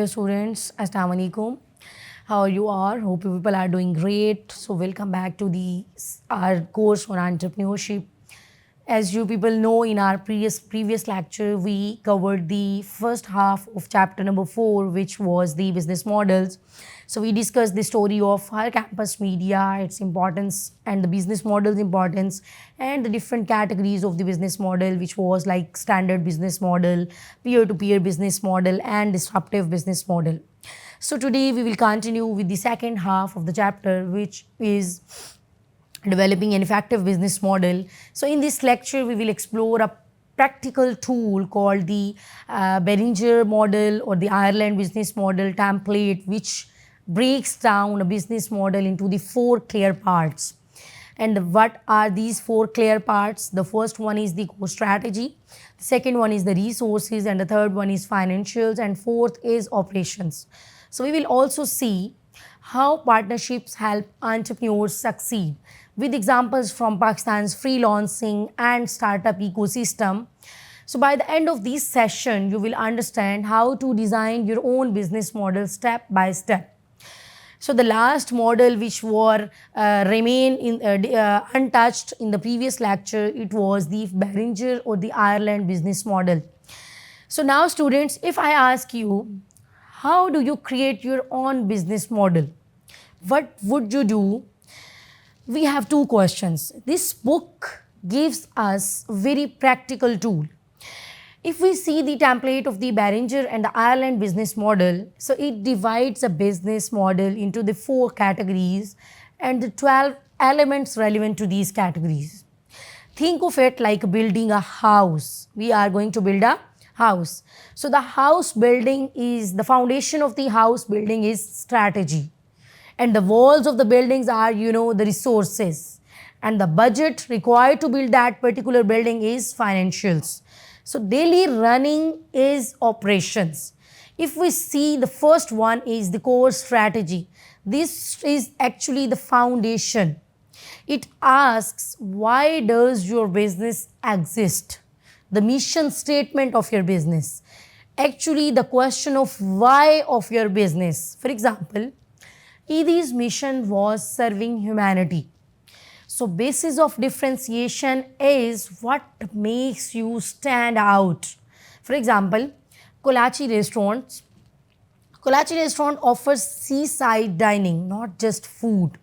Hello students, Assalamu alaikum. How you are? Hope you people are doing great. So welcome back to our course on entrepreneurship. As you people know, in our previous lecture, we covered the first half of chapter number 4, which was the business models. So we discussed the story of our campus media, its importance, and the business model's importance, and the different categories of the business model, which was like standard business model, peer-to-peer business model, and disruptive business model. So today we will continue with the second half of the chapter, which is developing an effective business model. So in this lecture, we will explore a practical tool called the Behringer model or the Ireland business model template, which breaks down a business model into the 4 clear parts. And what are these 4 clear parts? The first one is the core strategy, the second one is the resources, and the third one is financials, and fourth is operations. So we will also see how partnerships help entrepreneurs succeed with examples from Pakistan's freelancing and startup ecosystem. So by the end of this session, you will understand how to design your own business model step by step. So the last model which remain untouched in the previous lecture, it was the Behringer or the Ireland business model. So now students, if I ask you, how do you create your own business model? What would you do? We have 2 questions. This book gives us a very practical tool. If we see the template of the Behringer and the Ireland business model, so it divides a business model into the 4 categories and the 12 elements relevant to these categories. Think of it like building a house. We are going to build a house. So the house building is, the foundation of the house building is strategy. And the walls of the buildings are, the resources. And the budget required to build that particular building is financials. So daily running is operations. If we see, the first one is the core strategy. This is actually the foundation. It asks, why does your business exist? The mission statement of your business. Actually, the question of why of your business. For example, ED's mission was serving humanity. So basis of differentiation is what makes you stand out. For example, Kolachi restaurant offers seaside dining, not just food.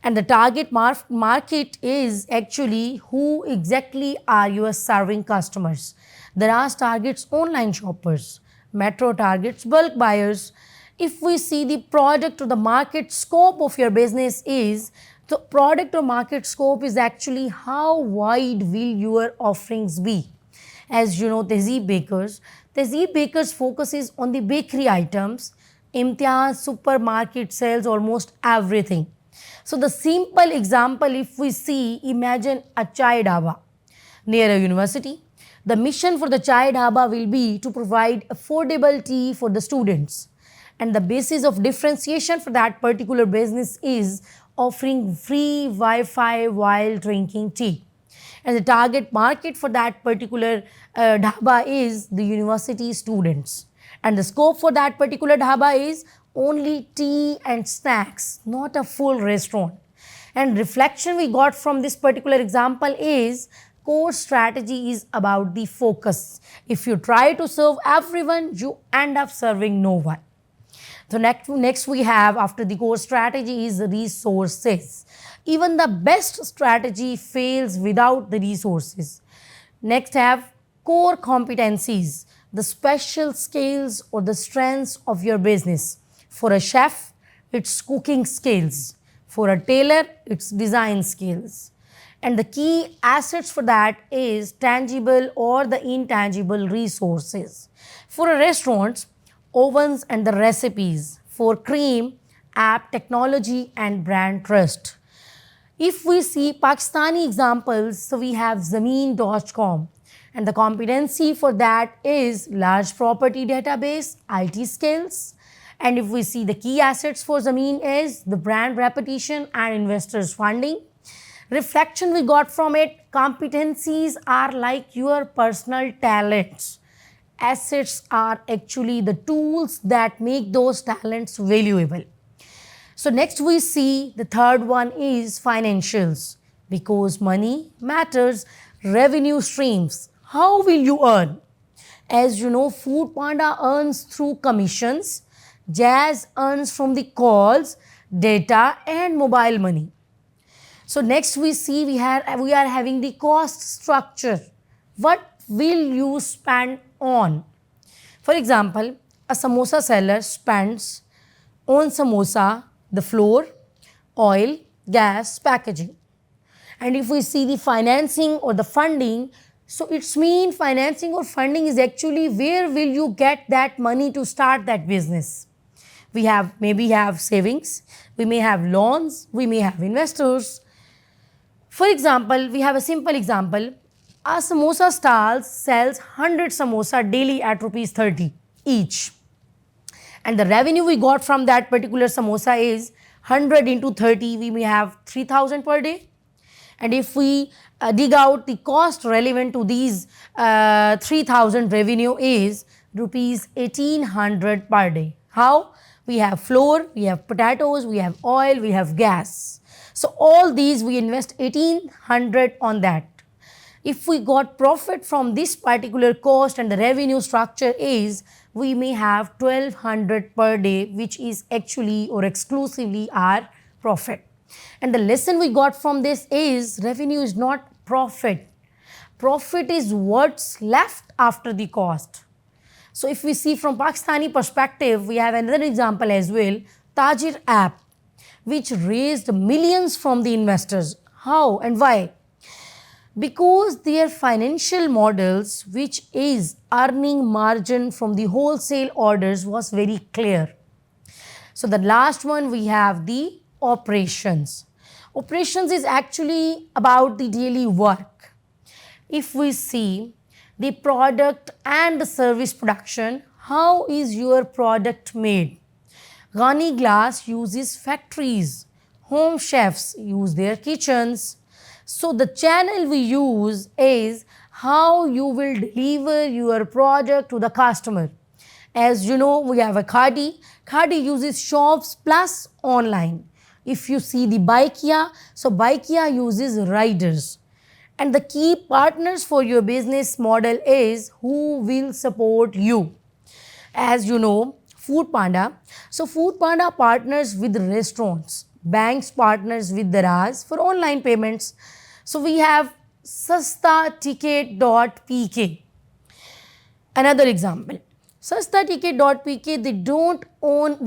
And the target market is actually who exactly are you serving customers. There are targets online shoppers, metro targets bulk buyers. If we see the product or the market scope of your business is, the product or market scope is actually how wide will your offerings be. As you know, Tehzeeb Bakers focuses on the bakery items. Imtiaz supermarket sells almost everything. So the simple example, if we see, imagine a chai dhaba near a university. The mission for the chai dhaba will be to provide affordable tea for the students. And the basis of differentiation for that particular business is offering free Wi-Fi while drinking tea. And the target market for that particular dhaba is the university students. And the scope for that particular dhaba is only tea and snacks, not a full restaurant. And reflection we got from this particular example is core strategy is about the focus. If you try to serve everyone, you end up serving no one. So next we have, after the core strategy, is resources. Even the best strategy fails without the resources. Next have core competencies, the special skills or the strengths of your business. For a chef, it's cooking skills. For a tailor, it's design skills. And the key assets for that is tangible or the intangible resources. For a restaurant, ovens and the recipes. For cream, app technology and brand trust. If we see Pakistani examples, so we have Zameen.com, and the competency for that is large property database, IT skills. And if we see the key assets for Zameen is the brand reputation and investors funding. Reflection we got from it, competencies are like your personal talents. assets are actually the tools that make those talents valuable. So next we see the third one is financials, because money matters, revenue streams. How will you earn? As you know, Food Panda earns through commissions, Jazz earns from the calls, data and mobile money. So next we see we are having the cost structure. What will you spend on? For example, a samosa seller spends on samosa, the flour, oil, gas, packaging. And if we see the financing or the funding, so it's mean financing or funding is actually where will you get that money to start that business. We maybe have savings, we may have loans, we may have investors. For example, we have a simple example. A samosa stall sells 100 samosa daily at rupees 30 each. And the revenue we got from that particular samosa is 100 into 30, we may have 3,000 per day. And if we dig out the cost relevant to these 3,000 revenue is rupees 1,800 per day. How? We have flour, we have potatoes, we have oil, we have gas. So all these we invest 1,800 on that. If we got profit from this particular cost and the revenue structure is, we may have 1,200 per day, which is actually or exclusively our profit. And the lesson we got from this is revenue is not profit. Profit is what's left after the cost. So if we see from Pakistani perspective, we have another example as well, Tajir app, which raised millions from the investors. How and why? Because their financial models, which is earning margin from the wholesale orders, was very clear. So the last one we have the operations. Operations is actually about the daily work. If we see the product and the service production, how is your product made? Ghani Glass uses factories, home chefs use their kitchens. So the channel we use is how you will deliver your product to the customer. As you know, we have a Khadi. Khadi uses shops plus online. If you see the Bikeya, so Bikeya uses riders. And the key partners for your business model is who will support you. As you know, Food Panda. So Food Panda partners with restaurants. Banks partners with Daraz for online payments. So we have sastaticket.pk. Another example. Sastaticket.pk, they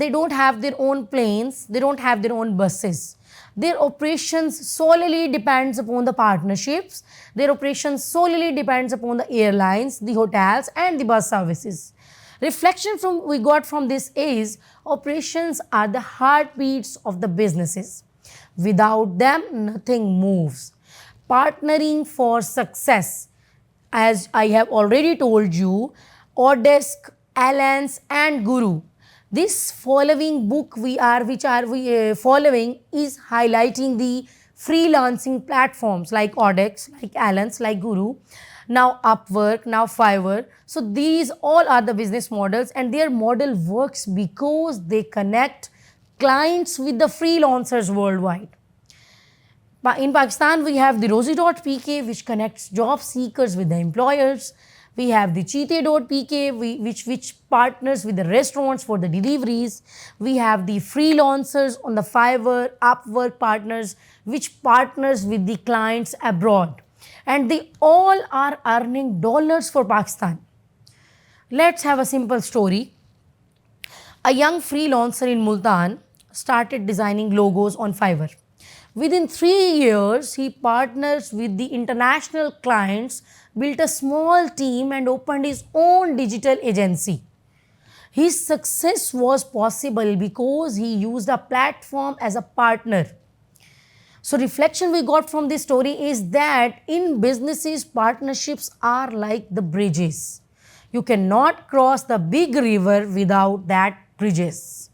don't have their own planes, they don't have their own buses. Their operations solely depends upon the partnerships. Their operations solely depends upon the airlines, the hotels and the bus services. Reflection we got from this is operations are the heartbeats of the businesses. Without them, nothing moves. Partnering for success. As I have already told you, Odesk, Alliance and Guru. This following book we following is highlighting the freelancing platforms like Odesk, like Alliance, like Guru, now Upwork, now Fiverr. So these all are the business models and their model works because they connect clients with the freelancers worldwide. In Pakistan, we have the Rosie.pk, which connects job seekers with the employers. We have the Cheete.pk, which partners with the restaurants for the deliveries. We have the freelancers on the Fiverr, Upwork partners, which partners with the clients abroad. And they all are earning dollars for Pakistan. Let's have a simple story. A young freelancer in Multan started designing logos on Fiverr. Within 3 years, he partners with the international clients, built a small team and opened his own digital agency. His success was possible because he used a platform as a partner. So reflection we got from this story is that in businesses, partnerships are like the bridges. You cannot cross the big river without that bridges.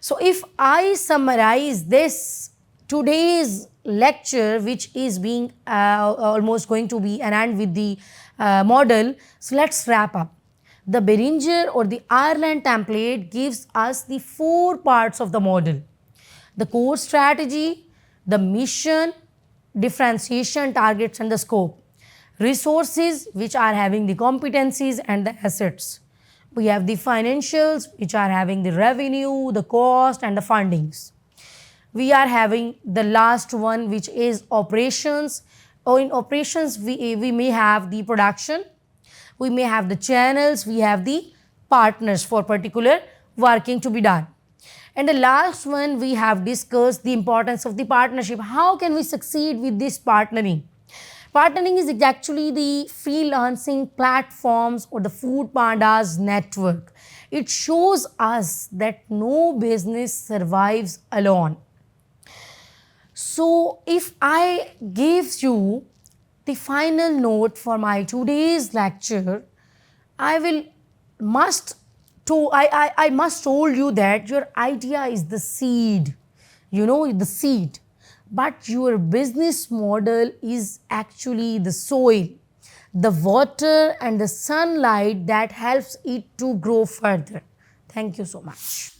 So if I summarize this today's lecture, which is being almost going to be an end with the model, so let's wrap up. The Behringer or the Ireland template gives us the 4 parts of the model: the core strategy, the mission, differentiation, targets, and the scope. Resources, which are having the competencies and the assets. We have the financials, which are having the revenue, the cost, and the fundings. We are having the last one, which is operations. Or in operations, we may have the production, we may have the channels, we have the partners for particular working to be done. And the last one, we have discussed the importance of the partnership. How can we succeed with this partnering? Partnering is actually the freelancing platforms or the food pandas network. It shows us that no business survives alone. So if I give you the final note for my today's lecture, I must told you that your idea is the seed, the seed. But your business model is actually the soil, the water and the sunlight that helps it to grow further. Thank you so much.